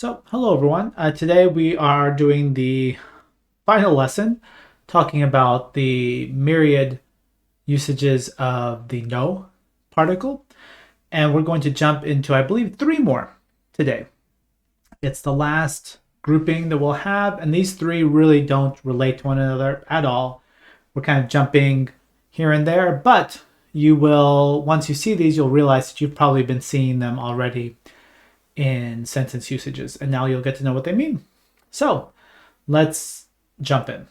So, hello everyone. Today we are doing the final lesson talking about the myriad usages of the no particle. And we're going to jump into, I believe, three more today. It's the last grouping that we'll have, and these three really don't relate to one another at all. We're kind of jumping here and there, but you will, once you see these, you'll realize that you've probably been seeing them already in sentence usages, and now you'll get to know what they mean. So let's jump in.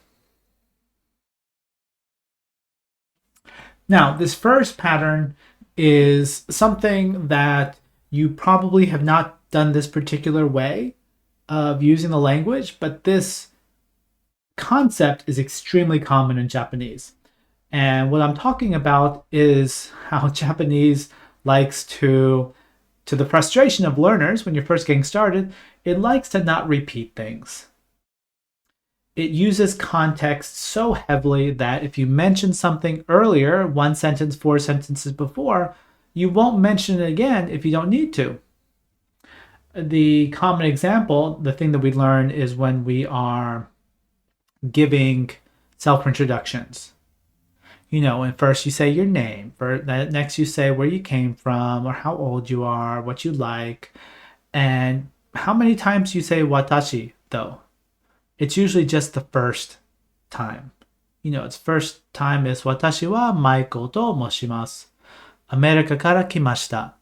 Now, this first pattern is something that you probably have not done this particular way of using the language, but this concept is extremely common in Japanese. And what I'm talking about is how Japanese likes to the frustration of learners when you're first getting started, it likes to not repeat things. It uses context so heavily that if you mention something earlier, one sentence, four sentences before, you won't mention it again if you don't need to. The common example, the thing that we learn, is when we are giving self-introductions. You know, and first you say your name, next you say where you came from or how old you are, what you like, and how many times you say watashi, though. It's usually just the first time. You know, its first time is watashi wa Michael to moshimasu. America kara kimashita.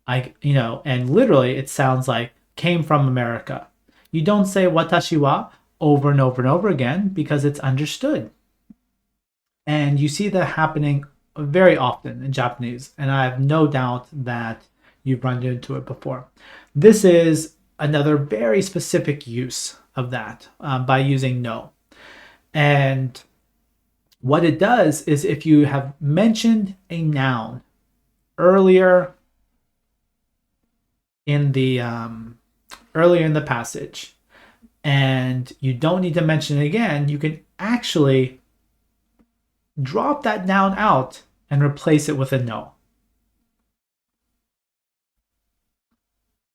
And literally it sounds like came from America. You don't say watashi wa over and over and over again because it's understood. And you see that happening very often in Japanese, and I have no doubt that you've run into it before. This is another very specific use of that by using no. And what it does is if you have mentioned a noun earlier in the passage, and you don't need to mention it again, you can actually drop that noun out and replace it with a no.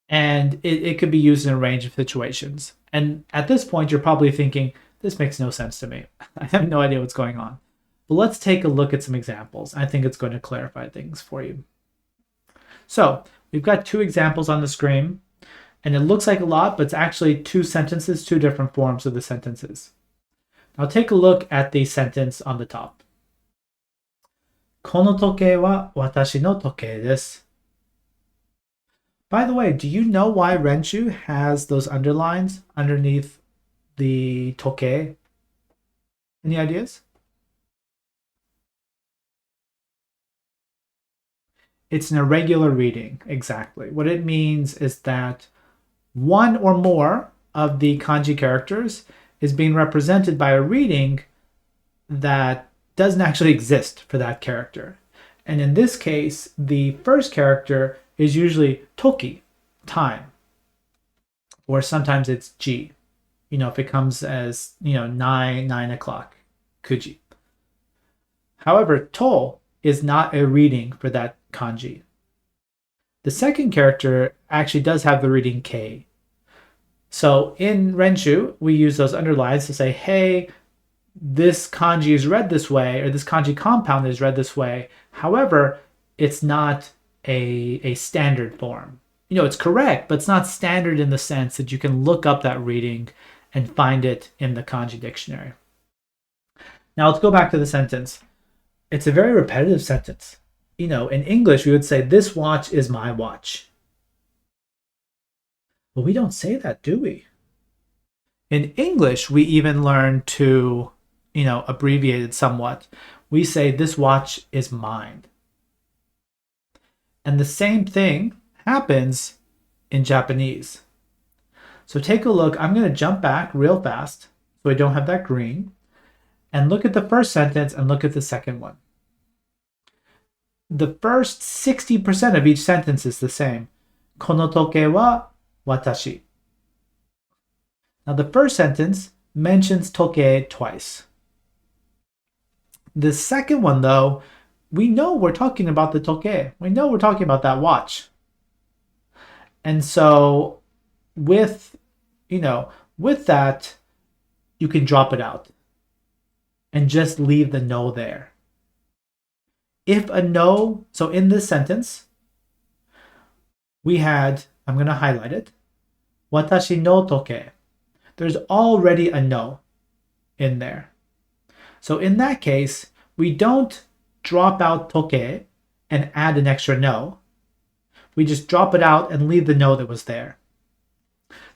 And it could be used in a range of situations. And at this point, you're probably thinking, this makes no sense to me. I have no idea what's going on. But let's take a look at some examples. I think it's going to clarify things for you. So we've got two examples on the screen, and it looks like a lot, but it's actually two sentences, two different forms of the sentences. Now take a look at the sentence on the top. この時計は私の時計です. By the way, do you know why Renshu has those underlines underneath the toke? Any ideas? It's an irregular reading, exactly. What it means is that one or more of the kanji characters is being represented by a reading that doesn't actually exist for that character. And in this case, the first character is usually toki, time. Or sometimes it's ji. You know, if it comes as, 9 o'clock, kuji. However, to is not a reading for that kanji. The second character actually does have the reading kei. So in Renshu, we use those underlines to say, hey, this kanji is read this way, or this kanji compound is read this way. However, it's not a standard form. You know, it's correct, but it's not standard in the sense that you can look up that reading and find it in the kanji dictionary. Now let's go back to the sentence. It's a very repetitive sentence. You know, in English, we would say, this watch is my watch. But we don't say that, do we? In English, we even learn to, abbreviate it somewhat. We say, this watch is mine. And the same thing happens in Japanese. So take a look. I'm going to jump back real fast so I don't have that green. And look at the first sentence and look at the second one. The first 60% of each sentence is the same. Kono toke wa watashi. Now the first sentence mentions toke twice. The second one, though, we know we're talking about the toke. We know we're talking about that watch. And so with, with that, you can drop it out and just leave the no there. If a no, so in this sentence, we had, I'm going to highlight it, watashi no toke. There's already a no in there. So in that case, we don't drop out toke and add an extra no. We just drop it out and leave the no that was there.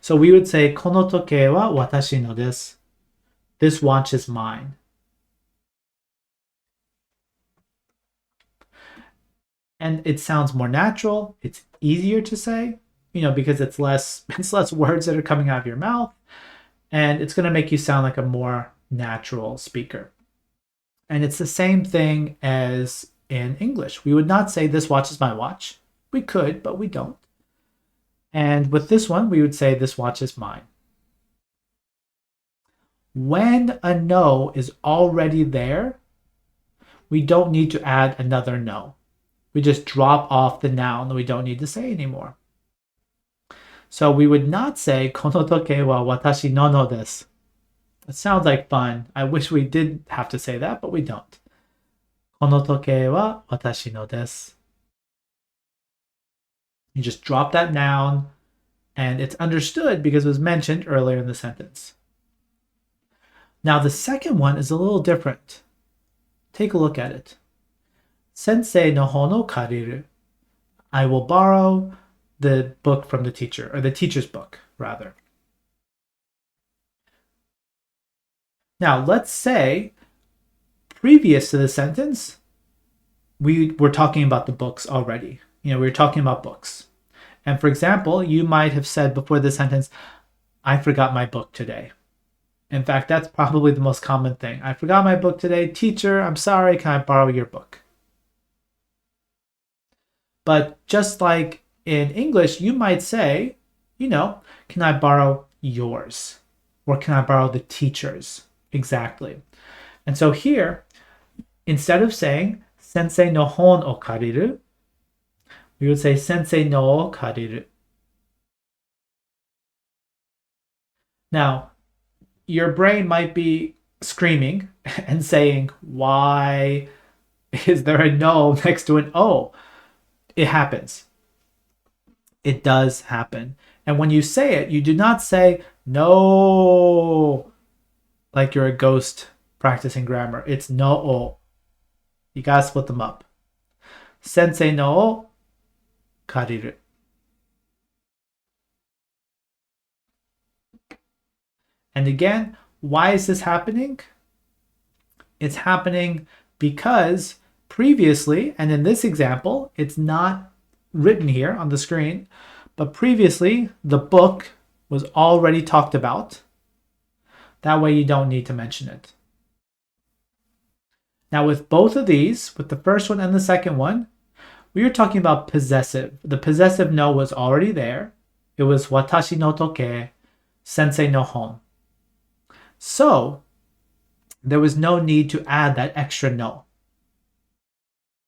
So we would say, kono toke wa watashi no desu. This watch is mine. And it sounds more natural. It's easier to say, because it's less words that are coming out of your mouth. And it's going to make you sound like a more natural speaker. And it's the same thing as in English. We would not say, this watch is my watch. We could, but we don't. And with this one, we would say, this watch is mine. When a no is already there, we don't need to add another no. We just drop off the noun that we don't need to say anymore. So we would not say, kono toke wa watashi no no desu. It sounds like fun. I wish we did have to say that, but we don't. Kono toke wa watashi no desu. You just drop that noun, and it's understood because it was mentioned earlier in the sentence. Now the second one is a little different. Take a look at it. Sensei no hono kariru. I will borrow the book from the teacher, or the teacher's book, rather. Now, let's say, previous to the sentence, we were talking about the books already. We were talking about books. And for example, you might have said before the sentence, I forgot my book today. In fact, that's probably the most common thing. I forgot my book today. Teacher, I'm sorry, can I borrow your book? But just like in English, you might say, can I borrow yours? Or can I borrow the teacher's? Exactly. And so here, instead of saying, sensei no hon o kariru, we would say, sensei no kariru. Now, your brain might be screaming and saying, why is there a no next to an O? It happens. It does happen. And when you say it, you do not say no like you're a ghost practicing grammar. It's no-o. You gotta split them up. Sensei no kariru. And again, why is this happening? It's happening because previously, and in this example, it's not written here on the screen, but previously the book was already talked about. That way you don't need to mention it. Now with both of these, with the first one and the second one, we are talking about possessive. The possessive no was already there. It was watashi no toke, sensei no hon. So there was no need to add that extra no.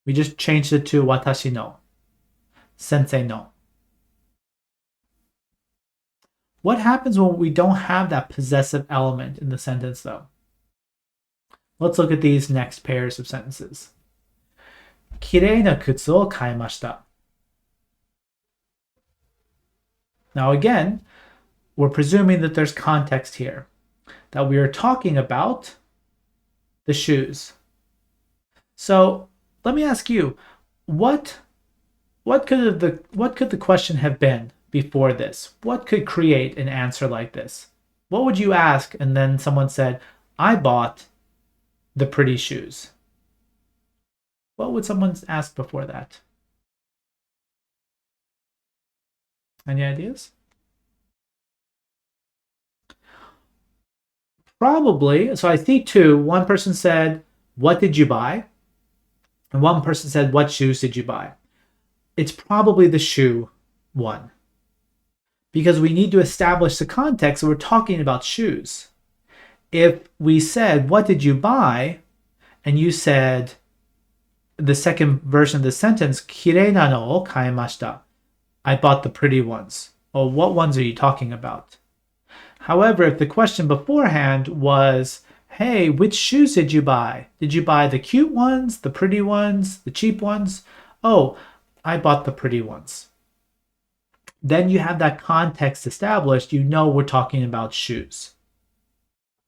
We just changed it to watashi no, sensei no. What happens when we don't have that possessive element in the sentence, though? Let's look at these next pairs of sentences. Kirei na kutsu o kaimashita. Now again, we're presuming that there's context here, that we are talking about the shoes. So let me ask you, what could the question have been before this? What could create an answer like this? What would you ask? And then someone said, I bought the pretty shoes. What would someone ask before that? Any ideas? Probably, so I see two. One person said, what did you buy? And one person said, what shoes did you buy? It's probably the shoe one, because we need to establish the context that we're talking about shoes. If we said, what did you buy? And you said, the second version of the sentence, kirei na no o kaimashita. I bought the pretty ones. Oh, what ones are you talking about? However, if the question beforehand was, hey, which shoes did you buy? Did you buy the cute ones, the pretty ones, the cheap ones? Oh, I bought the pretty ones. Then you have that context established. You know we're talking about shoes.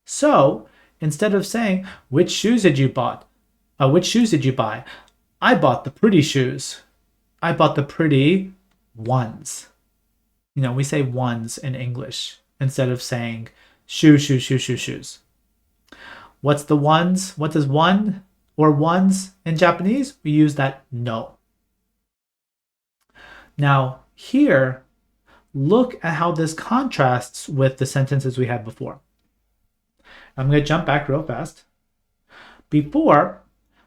So instead of saying, which shoes did you buy? Which shoes did you buy? I bought the pretty shoes. I bought the pretty ones. You know, we say ones in English instead of saying shoes. What's the ones? What does one or ones in Japanese? We use that no. Now, here, look at how this contrasts with the sentences we had before. I'm going to jump back real fast. Before,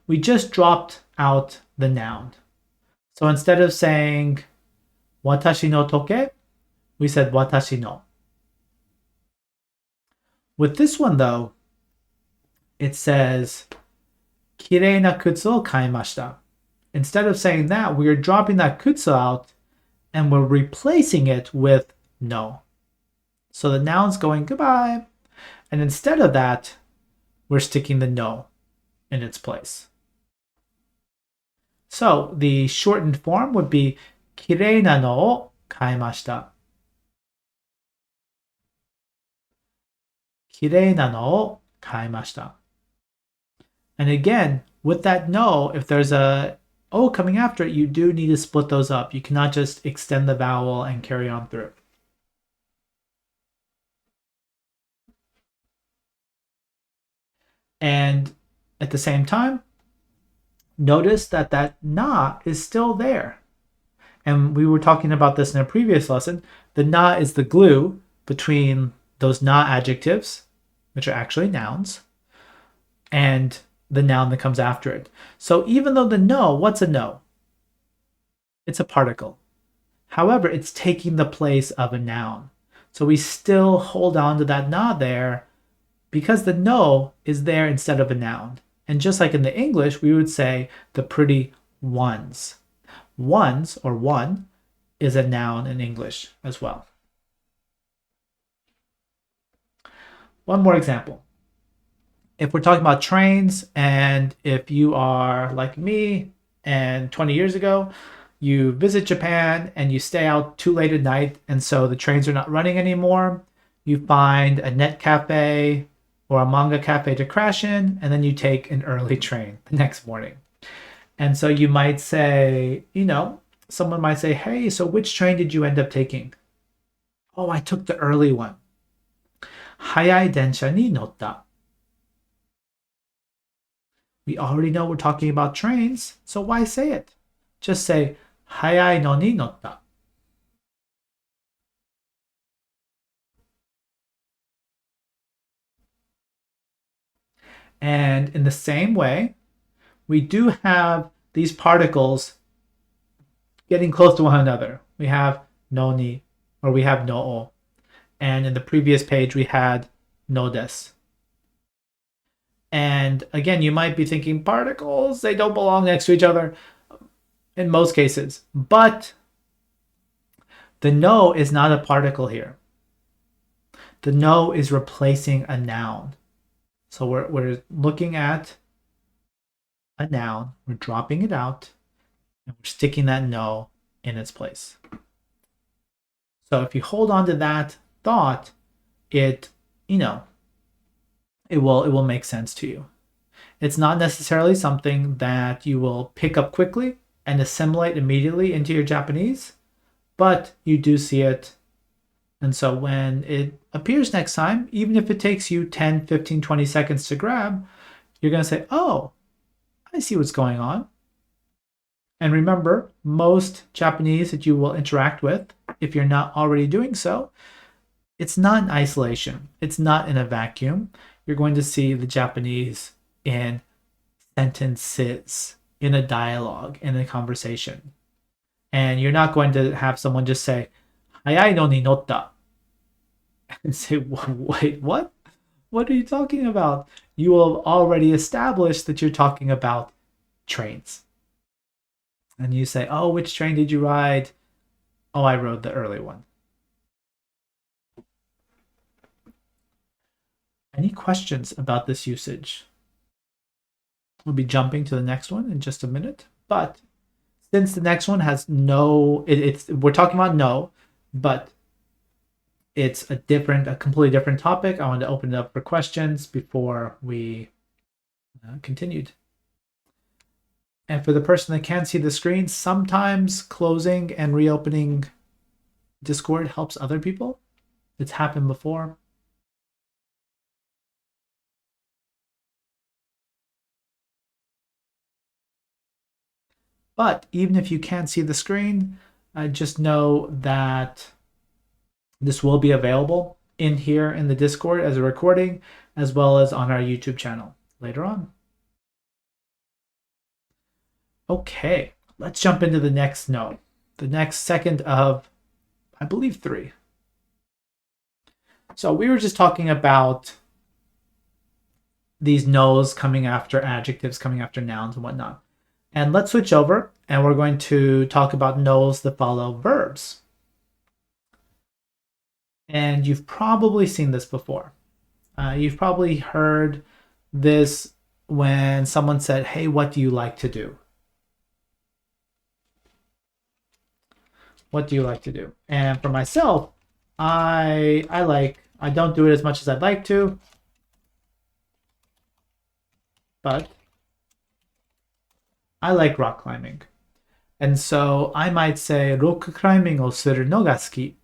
we just dropped out the noun. So instead of saying watashi no toke, we said watashi no. With this one though, it says kirei na kutsu o kaimashita. Instead of saying that, we are dropping that kutsu out and we're replacing it with no. So the noun's going goodbye. And instead of that, we're sticking the no in its place. So the shortened form would be kirei na no o kaimashita. Kirei na no o kaimashita. And again, with that no, if there's a O coming after it, you do need to split those up. You cannot just extend the vowel and carry on through. And at the same time, notice that that na is still there. And we were talking about this in a previous lesson. The na is the glue between those na adjectives, which are actually nouns, and the noun that comes after it. So even though the no, what's a no? It's a particle. However, it's taking the place of a noun. So we still hold on to that na there because the no is there instead of a noun. And just like in the English, we would say the pretty ones. Ones, or one, is a noun in English as well. One more example. If we're talking about trains, and if you are like me and 20 years ago, you visit Japan and you stay out too late at night, and so the trains are not running anymore, you find a net cafe or a manga cafe to crash in, and then you take an early train the next morning. And so you might say, someone might say, hey, so which train did you end up taking? Oh, I took the early one. Hayai densha ni notta. We already know we're talking about trains, so why say it? Just say, hayai no ni notta. And in the same way, we do have these particles getting close to one another. We have no ni, or we have no o. And in the previous page, we had no des. And again, you might be thinking particles, they don't belong next to each other in most cases. But the no is not a particle here. The no is replacing a noun. So we're looking at a noun, we're dropping it out, and we're sticking that no in its place. So if you hold on to that thought, it will make sense to you. It's not necessarily something that you will pick up quickly and assimilate immediately into your Japanese, but you do see it. And so when it appears next time, even if it takes you 10, 15, 20 seconds to grab, you're going to say, oh, I see what's going on. And remember, most Japanese that you will interact with, if you're not already doing so, it's not in isolation. It's not in a vacuum. You're going to see the Japanese in sentences, in a dialogue, in a conversation. And you're not going to have someone just say, hayai no ni notta. And say, wait, what? What are you talking about? You will have already established that you're talking about trains. And you say, oh, which train did you ride? Oh, I rode the early one. Any questions about this usage? We'll be jumping to the next one in just a minute, but since the next one has no, we're talking about no, but it's a completely different topic. I want to open it up for questions before we continued. And for the person that can't see the screen, sometimes closing and reopening Discord helps other people. It's happened before. But even if you can't see the screen, just know that this will be available in here in the Discord as a recording, as well as on our YouTube channel later on. Okay, let's jump into the next no. The next second of, I believe, 3. So we were just talking about these no's coming after adjectives, coming after nouns and whatnot. And let's switch over and we're going to talk about no's that follow verbs. And you've probably seen this before. You've probably heard this when someone said, hey, what do you like to do? What do you like to do? And for myself, I don't do it as much as I'd like to, but I like rock climbing. And so I might say, rock climbingをするのが好き.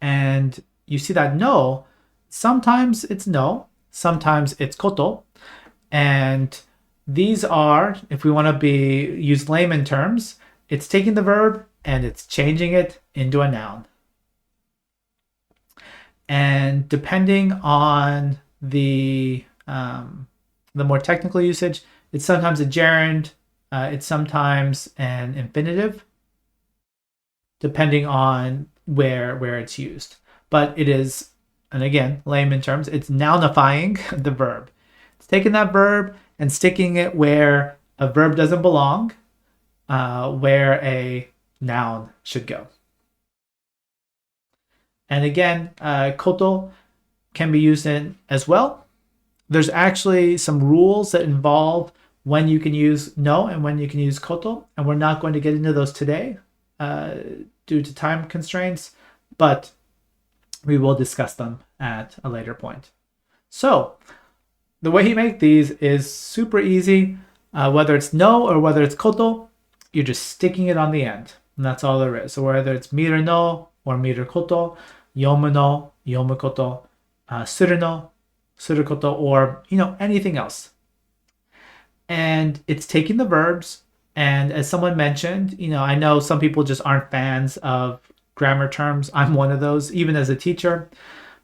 And you see that no, sometimes it's no, sometimes it's koto. And these are, if we want to use layman terms, it's taking the verb and it's changing it into a noun. And depending on the more technical usage, it's sometimes a gerund, it's sometimes an infinitive, depending on where it's used. But it is, and again, layman terms, it's nounifying the verb. It's taking that verb and sticking it where a verb doesn't belong, where a noun should go. And again, koto can be used in as well. There's actually some rules that involve when you can use no and when you can use koto, and we're not going to get into those today due to time constraints, but we will discuss them at a later point. So the way you make these is super easy. Whether it's no or whether it's koto, you're just sticking it on the end, and that's all there is. So whether it's miru no or miru koto, yomu no, yomu koto, suru no, suru koto, or anything else. And it's taking the verbs, and as someone mentioned, I know some people just aren't fans of grammar terms. I'm one of those, even as a teacher,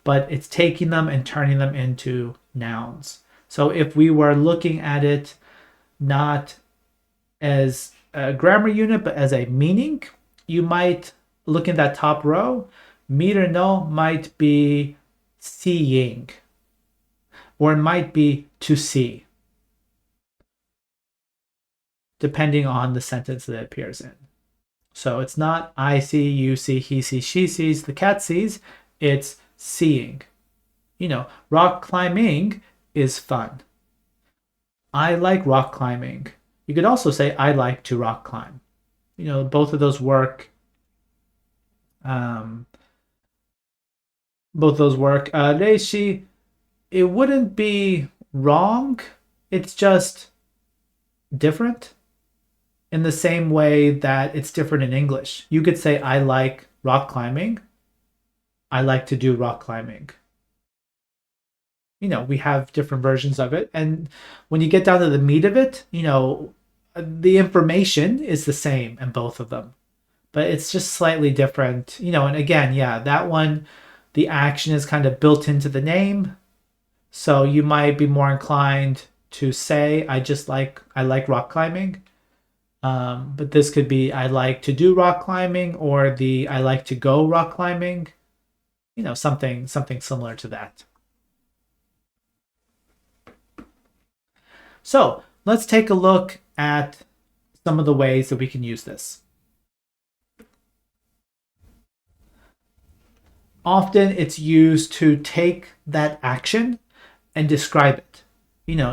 but it's taking them and turning them into nouns. So if we were looking at it not as a grammar unit, but as a meaning, you might look in that top row. Miru no might be seeing, or it might be to see, depending on the sentence that it appears in. So it's not I see, you see, he sees, she sees, the cat sees. It's seeing. Rock climbing is fun. I like rock climbing. You could also say I like to rock climb. Both of those work. Reishi, it wouldn't be wrong. It's just different in the same way that it's different in English. You could say I like rock climbing. I like to do rock climbing. We have different versions of it. And when you get down to the meat of it, the information is the same in both of them, but it's just slightly different. And again, that one, the action is kind of built into the name. So you might be more inclined to say, I like rock climbing. But this could be, I like to do rock climbing, or I like to go rock climbing, something similar to that. So let's take a look at some of the ways that we can use this. often it's used to take that action and describe it.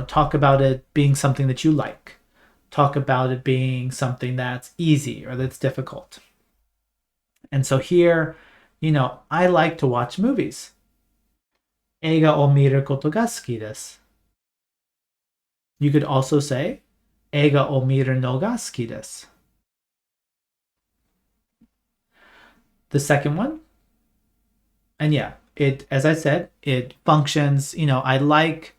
Talk about it being something that you like. Talk about it being something that's easy or that's difficult. And so here, I like to watch movies. 映画を見ることが好きです。You could also say 映画を見るのが好きです。The second one, and yeah, as I said, it functions, I like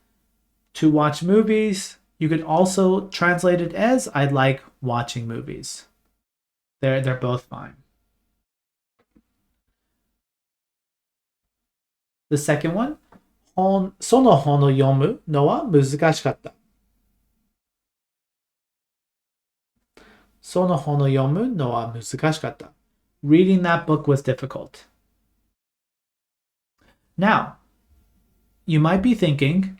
to watch movies. You could also translate it as I like watching movies. They're both fine. The second one, その本を読むのは難しかった。その本を読むのは難しかった。Reading that book was difficult. Now, you might be thinking,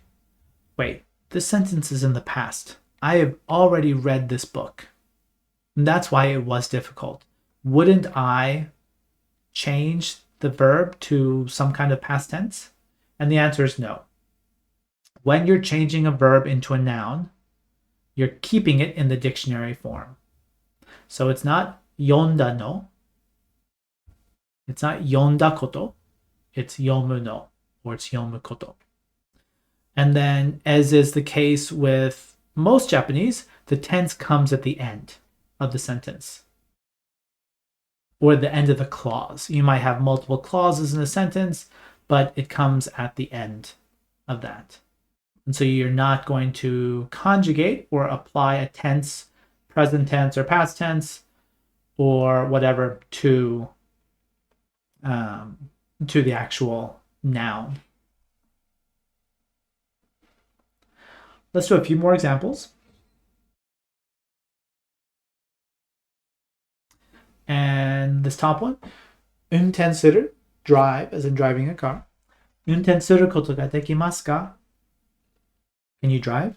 wait, this sentence is in the past. I have already read this book. And that's why it was difficult. Wouldn't I change the verb to some kind of past tense? And the answer is no. When you're changing a verb into a noun, you're keeping it in the dictionary form. So it's not yonda no. It's not yonda koto. It's yomu no, or it's yomu koto. And then, as is the case with most Japanese, the tense comes at the end of the sentence or the end of the clause. You might have multiple clauses in a sentence, but it comes at the end of that. And so you're not going to conjugate or apply a tense, present tense or past tense or whatever to the actual noun. Let's do a few more examples. And this top one, 運転する, drive, as in driving a car. 運転することができますか? Can you drive?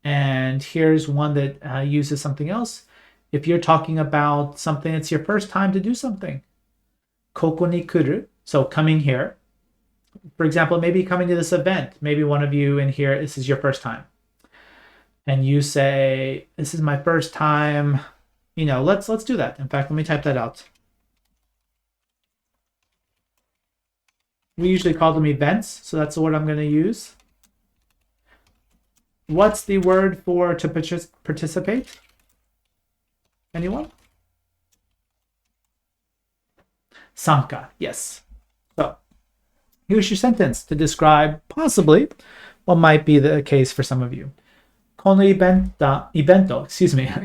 And here's one that uses something else. If you're talking about something that's your first time to do something. ここに来る, so coming here. For example, maybe coming to this event. Maybe one of you in here, this is your first time. And you say, this is my first time. Let's do that. In fact, let me type that out. We usually call them events, so that's the word I'm going to use. What's the word for to participate? Anyone? Sanka, yes. So here's your sentence to describe possibly what might be the case for some of you. このイベント、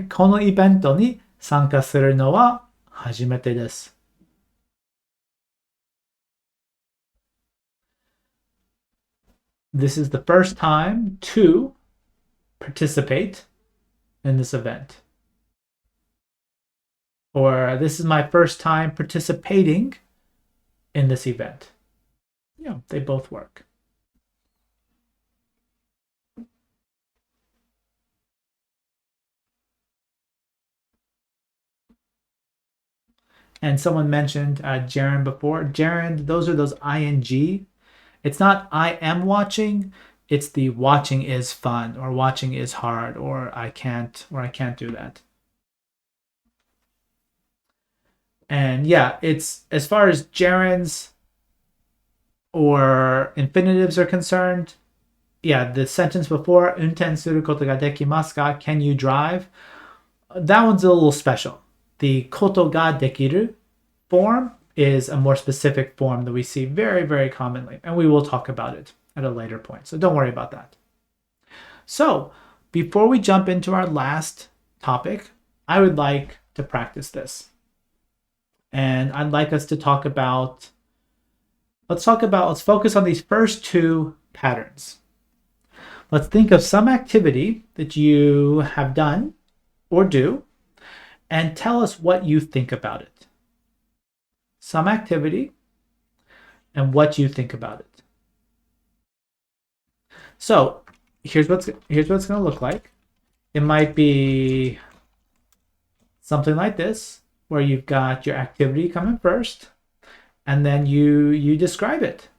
このイベントに参加するのは初めてです。This is the first time to participate in this event. Or this is my first time participating in this event. They both work. And someone mentioned gerund before. Gerund, those are those ing. It's not I am watching. It's the watching is fun or watching is hard or I can't do that. And yeah, it's as far as gerunds or infinitives are concerned, yeah, the sentence before 運転することができますか? Can you drive? That one's a little special. The ことができる form is a more specific form that we see very, very commonly, and we will talk about it at a later point. So don't worry about that. So before we jump into our last topic, I would like to practice this. And I'd like us to talk about, let's focus on these first two patterns. Let's think of some activity that you have done or do, and tell us what you think about it. Some activity and what you think about it. So here's what it's going to look like. It might be something like this, where you've got your activity coming first, and then you describe it.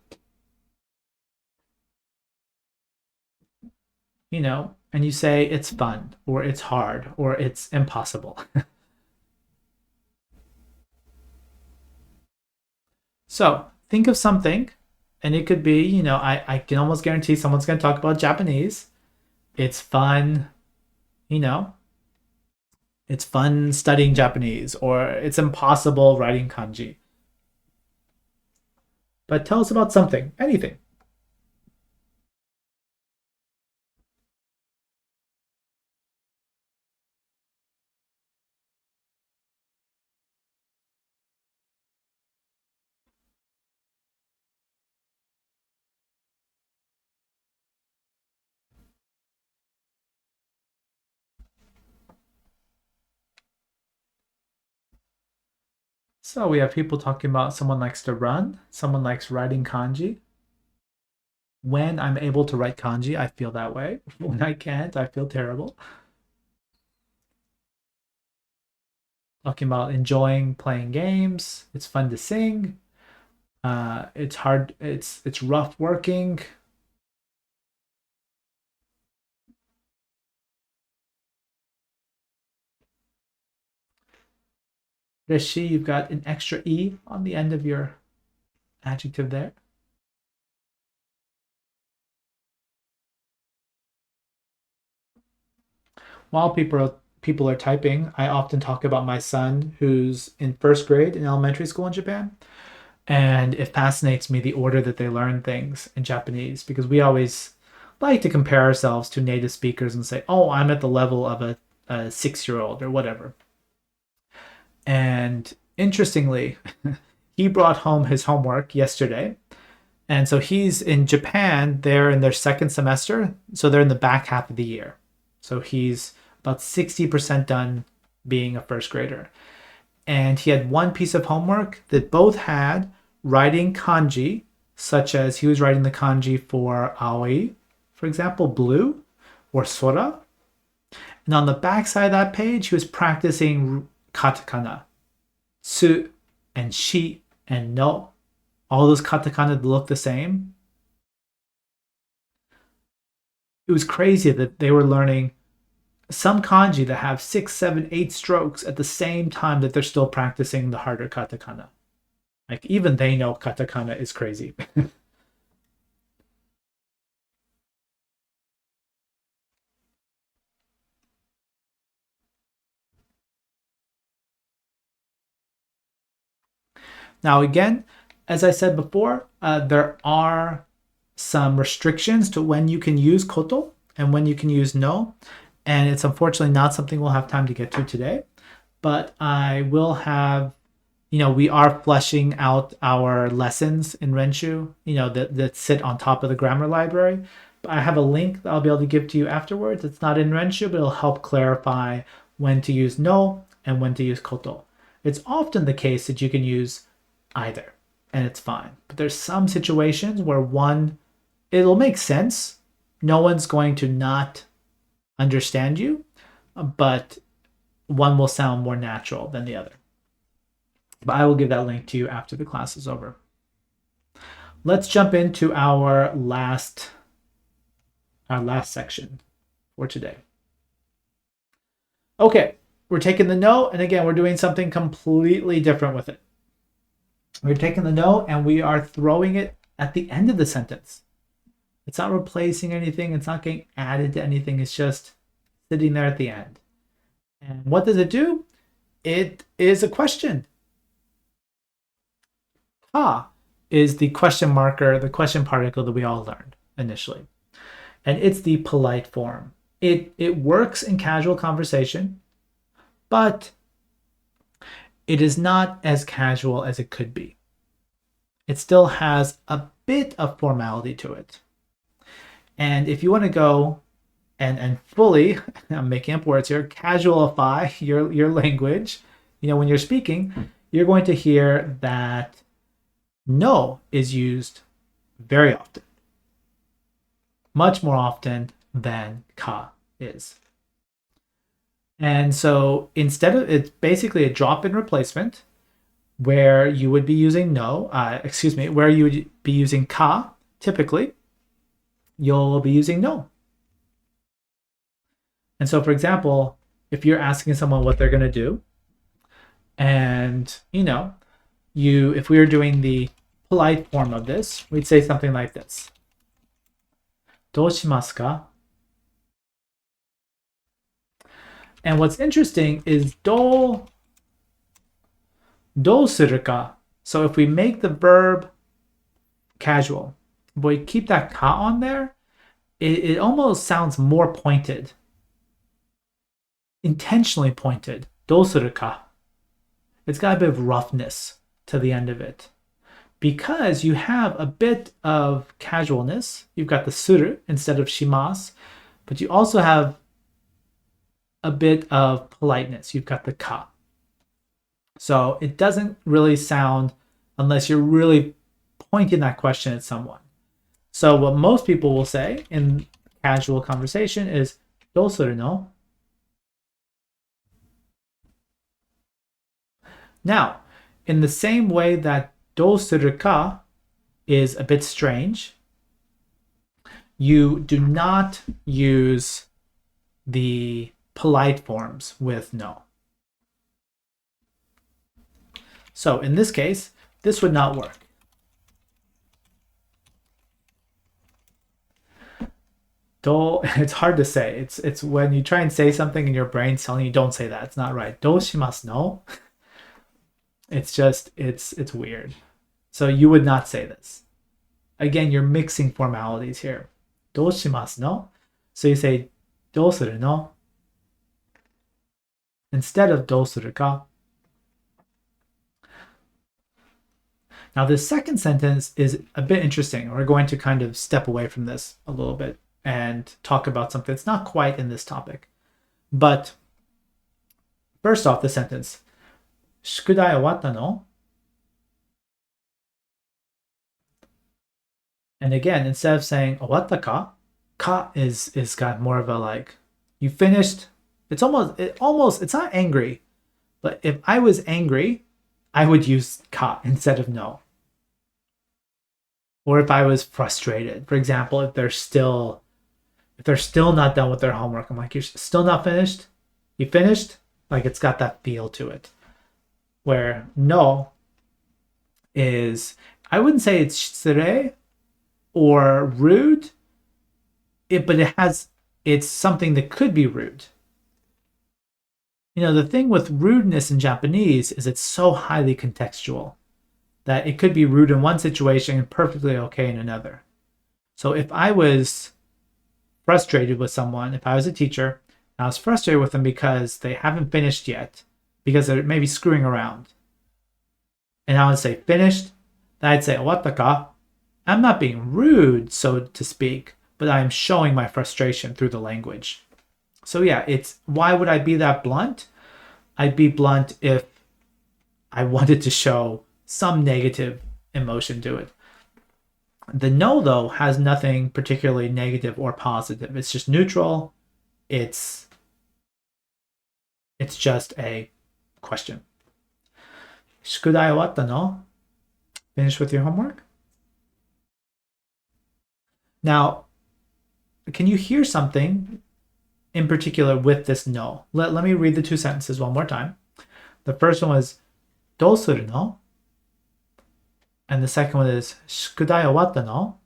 And you say it's fun, or it's hard, or it's impossible. So think of something, and it could be, I can almost guarantee someone's going to talk about Japanese. It's fun, you know, it's fun studying Japanese, or it's impossible writing kanji. But tell us about something, anything. So we have people talking about someone likes to run, someone likes writing kanji. When I'm able to write kanji, I feel that way. When I can't, I feel terrible. Talking about enjoying playing games. It's fun to sing. It's hard. It's rough working. Rishi, you've got an extra e on the end of your adjective there. While people are typing, I often talk about my son who's in first grade in elementary school in Japan. And it fascinates me the order that they learn things in Japanese, because we always like to compare ourselves to native speakers and say, oh, I'm at the level of a 6-year old or whatever. And interestingly, he brought home his homework yesterday. And so he's in Japan, they're in their second semester. So they're in the back half of the year. So he's about 60% done being a first grader. And he had one piece of homework that both had writing kanji, such as he was writing the kanji for aoi, for example, blue, or sora. And on the back side of that page, he was practicing katakana, su and shi and no. All those katakana that look the same. It was crazy that they were learning some kanji that have 6, 7, 8 strokes at the same time that they're still practicing the harder katakana. Like, even they know katakana is crazy. Now, again, as I said before, there are some restrictions to when you can use koto and when you can use no. And it's unfortunately not something we'll have time to get to today. But I will have, we are fleshing out our lessons in Renshu, that sit on top of the grammar library. But I have a link that I'll be able to give to you afterwards. It's not in Renshu, but it'll help clarify when to use no and when to use koto. It's often the case that you can use either, and it's fine. But there's some situations where it'll make sense. No one's going to not understand you, but one will sound more natural than the other. But I will give that link to you after the class is over. Let's jump into our last section for today. Okay, we're taking the no, and again, we're doing something completely different with it. We're taking the no and we are throwing it at the end of the sentence. It's not replacing anything. It's not getting added to anything. It's just sitting there at the end. And what does it do? It is a question. Ka is the question marker, the question particle that we all learned initially. And it's the polite form. It works in casual conversation, but it is not as casual as it could be. It still has a bit of formality to it. And if you want to go and fully, I'm making up words here, casualify your language, when you're speaking, you're going to hear that no is used very often. Much more often than ka is. And so instead of, it's basically a drop-in replacement where you would be using where you would be using ka, typically, you'll be using no. And so, for example, if you're asking someone what they're going to do, and, if we were doing the polite form of this, we'd say something like this. どうしますか? And what's interesting is どうするか. So if we make the verb casual, but we keep that ka on there, it almost sounds more pointed. Intentionally pointed. どうするか. It's got a bit of roughness to the end of it. Because you have a bit of casualness. You've got the suru instead of shimasu, but you also have a bit of politeness. You've got the ka. So it doesn't really sound, unless you're really pointing that question at someone. So what most people will say in casual conversation is どうするの? Now, in the same way that どうするか is a bit strange, you do not use the polite forms with no. So in this case, this would not work. It's hard to say. It's when you try and say something and your brain's telling you don't say that. It's not right. どうしますの? It's just, it's weird. So you would not say this. Again, you're mixing formalities here. どうしますの? So you say どうするの? Instead of どうするか. Now this second sentence is a bit interesting. We're going to kind of step away from this a little bit and talk about something that's not quite in this topic. But first off, the sentence, 宿題終わったの? And again, instead of saying 終わったか, ka is got more of a like, you finished. It's not angry, but if I was angry, I would use ka instead of no. Or if I was frustrated, for example, if they're still not done with their homework, I'm like, you're still not finished? You finished? Like, it's got that feel to it. Where no is, I wouldn't say it's shitsure or rude, but it's something that could be rude. The thing with rudeness in Japanese is it's so highly contextual that it could be rude in one situation and perfectly okay in another. So if I was frustrated with someone, if I was a teacher, and I was frustrated with them because they haven't finished yet, because they're maybe screwing around, and I would say finished, then I'd say 終わったか? I'm not being rude, so to speak, but I'm showing my frustration through the language. So yeah, why would I be that blunt? I'd be blunt if I wanted to show some negative emotion to it. The no, though, has nothing particularly negative or positive. It's just neutral. It's just a question. 宿題終わったの? Finish with your homework? Now, can you hear something in particular with this no? Let me read the two sentences one more time. The first one was どうするの? And the second one is 宿題終わったの?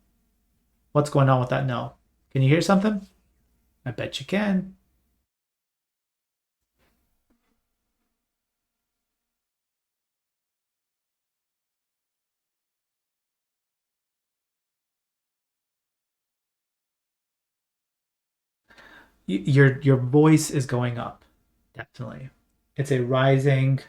What's going on with that no? Can you hear something? I bet you can. Your voice is going up, definitely. It's a rising,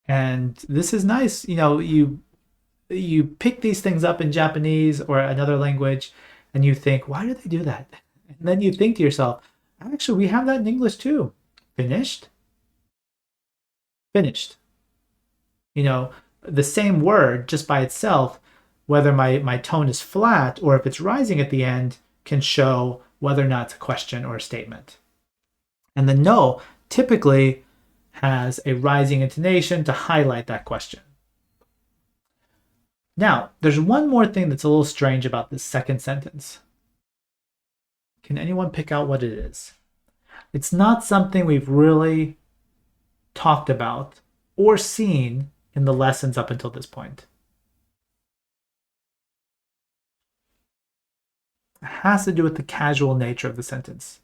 and this is nice. You pick these things up in Japanese or another language, and you think, why do they do that? And then you think to yourself, actually, we have that in English too. Finished? Finished. The same word just by itself, whether my tone is flat or if it's rising at the end, can show whether or not it's a question or a statement. And the no typically has a rising intonation to highlight that question. Now, there's one more thing that's a little strange about this second sentence. Can anyone pick out what it is? It's not something we've really talked about or seen in the lessons up until this point. It has to do with the casual nature of the sentence.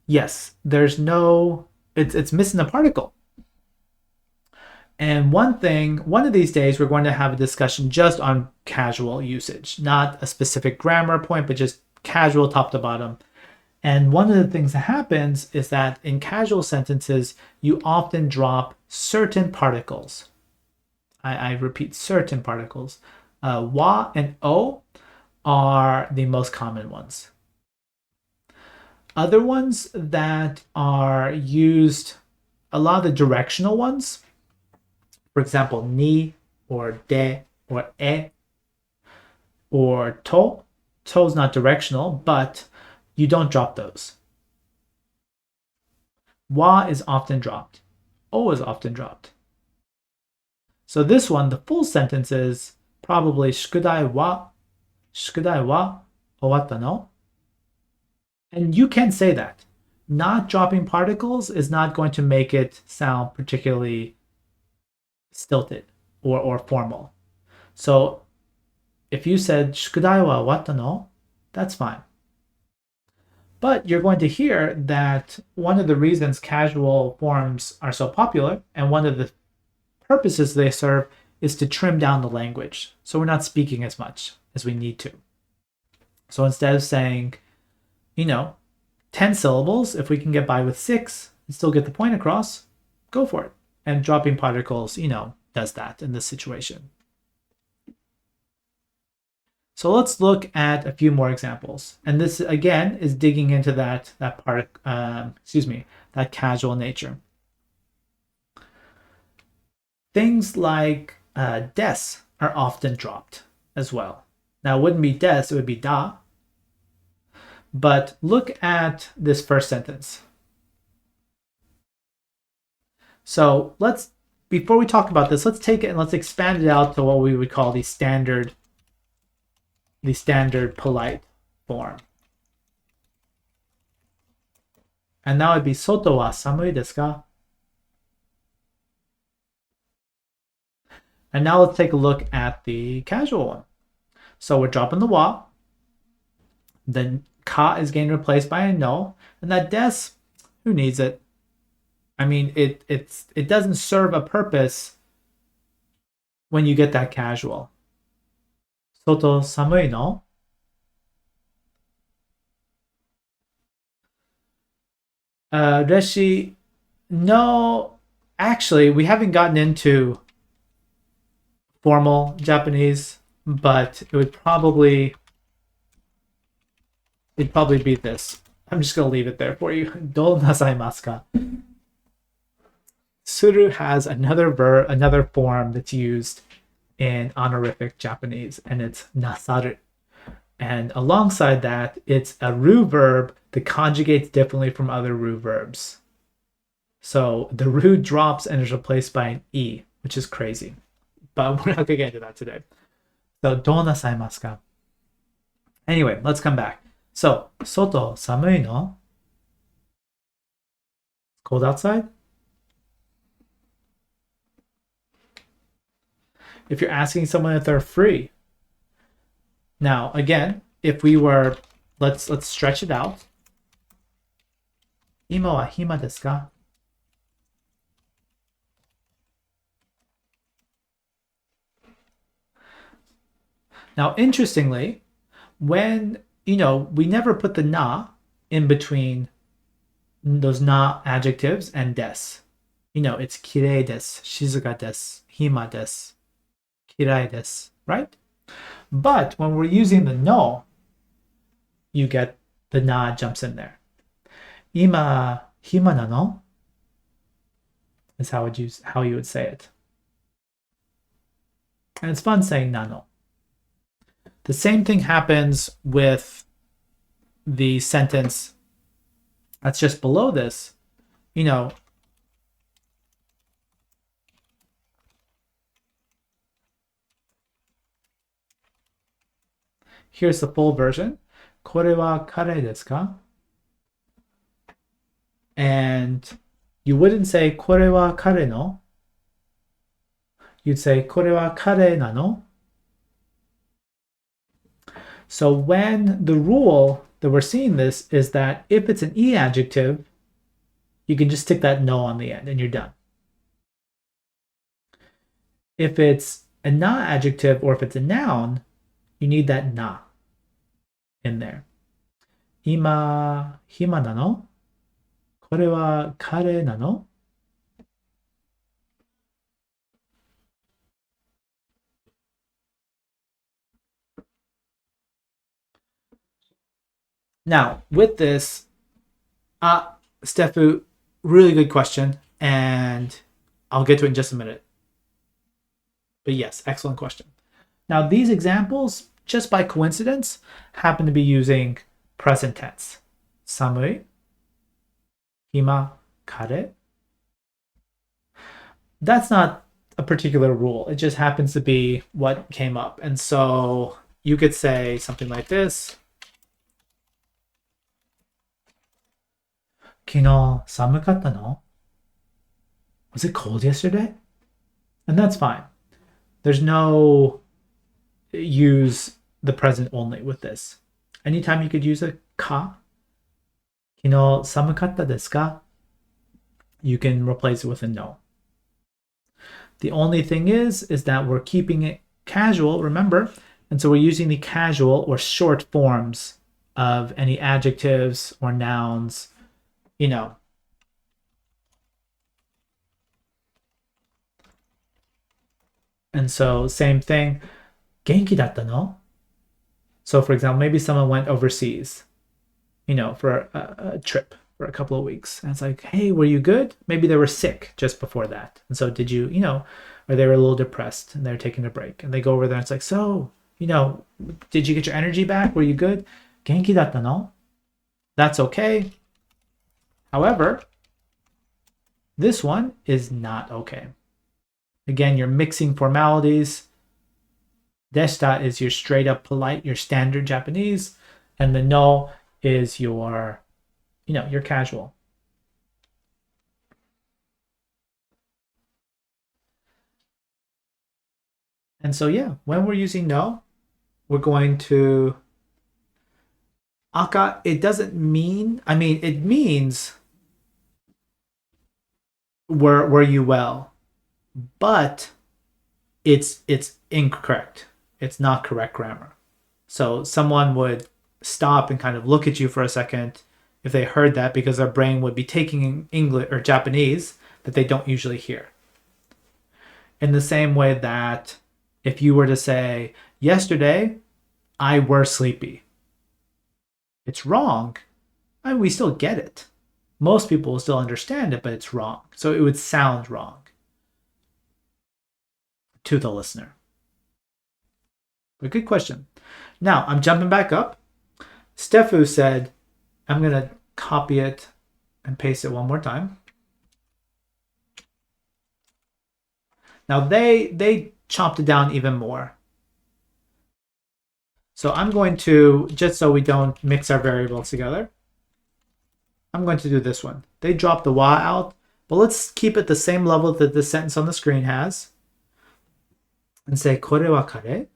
Yes, there's no, it's missing a particle. And one of these days, we're going to have a discussion just on casual usage, not a specific grammar point, but just casual top to bottom. And one of the things that happens is that in casual sentences, you often drop certain particles. I repeat, certain particles. Wa and o are the most common ones. Other ones that are used, a lot of the directional ones, for example, ni or de or e or to. To is not directional, but you don't drop those. Wa is often dropped. O is often dropped. So this one, the full sentence is probably shukudai wa owatta no? And you can say that. Not dropping particles is not going to make it sound particularly stilted or formal. So if you said shukudai wa owatta no, that's fine. But you're going to hear that one of the reasons casual forms are so popular, and one of the purposes they serve, is to trim down the language. So we're not speaking as much as we need to. So instead of saying, 10 syllables, if we can get by with 6 and still get the point across, go for it. And dropping particles, does that in this situation. So let's look at a few more examples. And this, again, is digging into that casual nature. Things like des are often dropped as well. Now, it wouldn't be des, it would be da. But look at this first sentence. So before we talk about this, let's take it and let's expand it out to what we would call the standard polite form. And that would be soto wa samui desu ka? And now let's take a look at the casual one. So we're dropping the wa. Then ka is getting replaced by a no. And that des, who needs it? I mean, it doesn't serve a purpose when you get that casual. Soto samui no? Reshi, no. Actually, we haven't gotten into formal Japanese, but it'd probably be this. I'm just gonna leave it there for you. Do nasaimasu ka? Suru has another form that's used in honorific Japanese, and it's nasaru. And alongside that, it's a ru verb that conjugates differently from other ru verbs. So the ru drops and is replaced by an e, which is crazy. But we're not gonna get into that today. So do nasaimasu ka? Anyway, let's come back. So soto samui no? Cold outside? If you're asking someone if they're free. Now, again, if we were, let's stretch it out. Ima wa hima desu ka? Now, interestingly, when, we never put the na in between those na adjectives and des. It's kirei desu, shizuka desu, hima desu, kirai desu, right? But when we're using the no, you get the na jumps in there. Ima hima nano is how you would say it. And it's fun saying nano. The same thing happens with the sentence that's just below this. you know, here's the full version. これは彼ですか? And you wouldn't say これは彼の. You'd say これは彼なの? So when the rule that we're seeing this is that if it's an E adjective, you can just stick that no on the end and you're done. If it's a na adjective or if it's a noun, you need that na in there. 今、暇なの? これは彼なの? Now, with this, Stefu, really good question, and I'll get to it in just a minute. But yes, excellent question. Now, these examples, just by coincidence, happen to be using present tense. Samui, hima, kare. That's not a particular rule. It just happens to be what came up. And so you could say something like this. 昨日寒かったの? Was it cold yesterday? And that's fine. There's no use the present only with this. Anytime you could use a ka. 昨日寒かったですか? You can replace it with a no. The only thing is that we're keeping it casual, remember? And so we're using the casual or short forms of any adjectives or nouns, you know. And so same thing, 元気だったの? So for example, maybe someone went overseas, you know, for a trip for a couple of weeks. And it's like, hey, were you good? Maybe they were sick just before that. And so did you, you know, or they were a little depressed and they're taking a break. And they go over there and it's like, so, you know, did you get your energy back? Were you good? 元気だったの? That's okay. However, this one is not okay. Again, you're mixing formalities. Deshita is your straight up polite, your standard Japanese. And the no is your, you know, your casual. And so, yeah, when we're using no, we're going to aka. It doesn't mean, I mean, it means were you well, but it's incorrect. It's not correct grammar. So someone would stop and kind of look at you for a second if they heard that, because their brain would be taking English or Japanese that they don't usually hear. In the same way that if you were to say, yesterday, I were sleepy. It's wrong. I mean, we still get it. Most people will still understand it, but it's wrong. So it would sound wrong to the listener. But good question. Now, I'm jumping back up. Stefu said, I'm going to copy it and paste it one more time. Now, they chopped it down even more. So I'm going to, just so we don't mix our variables together, I'm going to do this one. They dropped the wa out, but let's keep it the same level that the sentence on the screen has. And say, これは彼?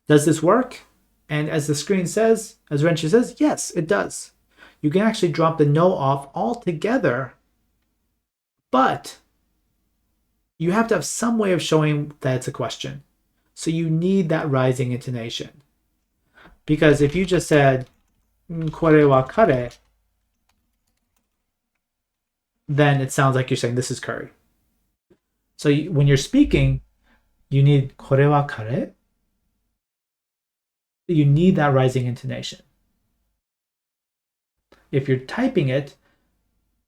Does this work? And as the screen says, as Renshi says, yes, it does. You can actually drop the no off altogether, but you have to have some way of showing that it's a question. So you need that rising intonation. Because if you just said, これは彼, then it sounds like you're saying this is curry. So when you're speaking, you need これは彼? You need that rising intonation. If you're typing it,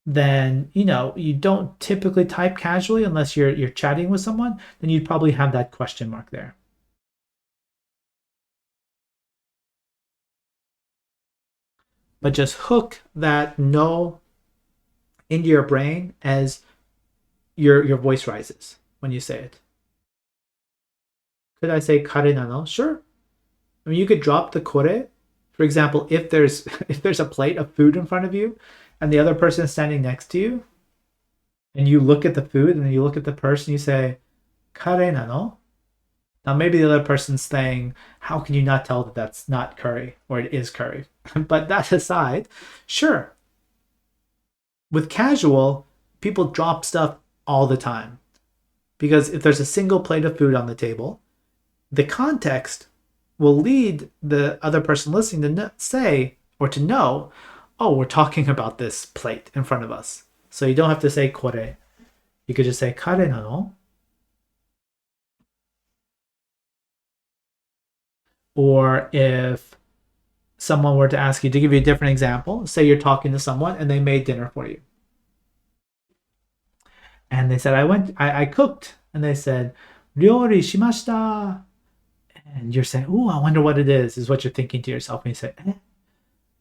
then, you know, you don't typically type casually unless you're chatting with someone, then you'd probably have that question mark there. But just hook that no into your brain as your voice rises when you say it. Could I say kare nano? Sure. I mean, you could drop the kore. For example, if there's if there's a plate of food in front of you, and the other person is standing next to you, and you look at the food and then you look at the person, you say kare nano. Now maybe the other person's saying, "How can you not tell that that's not curry or it is curry?" But that aside, sure. With casual, people drop stuff all the time because if there's a single plate of food on the table, the context will lead the other person listening to say or to know, oh, we're talking about this plate in front of us. So you don't have to say kore. You could just say kare nano. Or if someone were to ask you, to give you a different example, say you're talking to someone and they made dinner for you. And they said, I cooked. And they said, ryori shimashita. And you're saying, ooh, I wonder what it is what you're thinking to yourself. And you say,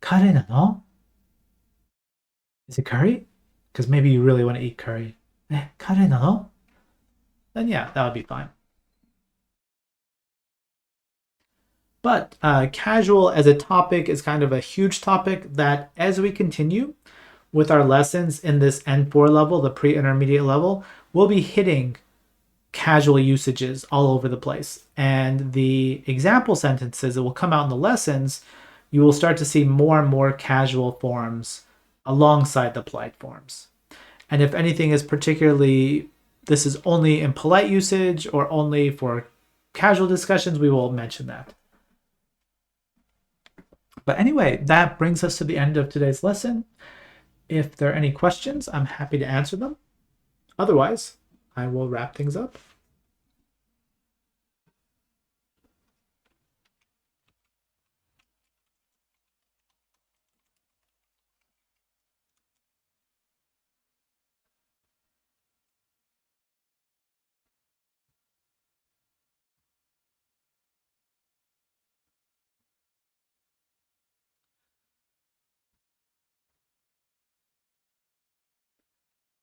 kare nano? Is it curry? Because maybe you really want to eat curry. Kare nano? Then yeah, that would be fine. But casual as a topic is kind of a huge topic that as we continue with our lessons in this N4 level, the pre-intermediate level, we'll be hitting casual usages all over the place. And the example sentences that will come out in the lessons, you will start to see more and more casual forms alongside the polite forms. And if anything is particularly, this is only in polite usage or only for casual discussions, we will mention that. But anyway, that brings us to the end of today's lesson. If there are any questions, I'm happy to answer them. Otherwise, I will wrap things up.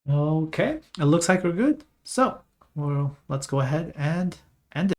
Okay, it looks like we're good. So, well, let's go ahead and end it.